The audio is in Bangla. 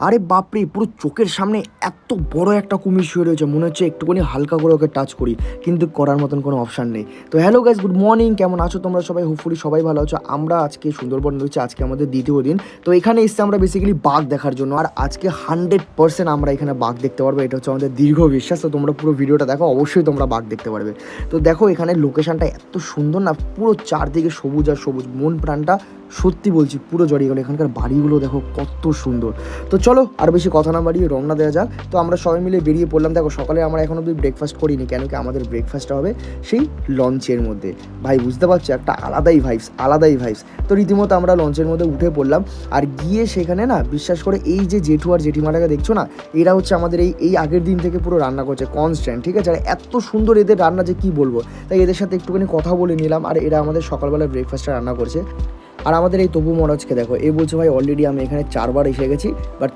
আরে বাপরে, পুরো চোখের সামনে এত বড় একটা কুমির শুয়ে রয়েছে, মনে হচ্ছে একটুখানি হালকা করে ওকে টাচ করি, কিন্তু করার মতন কোনো অপশান নেই। তো হ্যালো গাইস, গুড মর্নিং, কেমন আছো তোমরা সবাই? হোপফুলি সবাই ভালো আছো। আমরা আজকে সুন্দরবন রয়েছে, আজকে আমাদের দ্বিতীয় দিন। তো এখানে এসে আমরা বেসিক্যালি বাঘ দেখার জন্য, আর আজকে 100% আমরা এখানে বাঘ দেখতে পারবো, এটা হচ্ছে আমাদের দীর্ঘ বিশ্বাস। তো তোমরা পুরো ভিডিওটা দেখো, অবশ্যই তোমরা বাঘ দেখতে পারবে। তো দেখো এখানে লোকেশনটা এত সুন্দর না, পুরো চারদিকে সবুজ আর সবুজ, মন প্রাণটা সত্যি বলছি পুরো জড়িয়ে গেলো। এখানকার বাড়িগুলো দেখো কত সুন্দর। তো চলো আর বেশি কথা না বাড়িয়ে রওনা দেওয়া যাক। তো আমরা সবাই মিলে বেরিয়ে পড়লাম। দেখো সকালে আমরা এখন অব্দি ব্রেকফাস্ট করিনি, কেন কি আমাদের ব্রেকফাস্টটা হবে সেই লঞ্চের মধ্যে। ভাই বুঝতে পারছো, একটা আলাদাই ভাইবস। তো রীতিমতো আমরা লঞ্চের মধ্যে উঠে পড়লাম, আর গিয়ে সেখানে না, বিশ্বাস করে এই যে জেঠু আর জেঠিমাটাকে দেখছো না, এরা হচ্ছে আমাদের এই আগের দিন থেকে পুরো রান্না করছে কনস্ট্যান্ট, ঠিক আছে? আর এত সুন্দর এদের রান্না যে কি বলবো। তাই এদের সাথে একটুখানি কথা বলে নিলাম, আর এরা আমাদের সকালবেলা ব্রেকফাস্টটা রান্না করছে। আর আমাদের এই তবু মহারাজকে দেখো, এ বলছে ভাই অলরেডি আমি এখানে 4বার এসে গেছি, বাট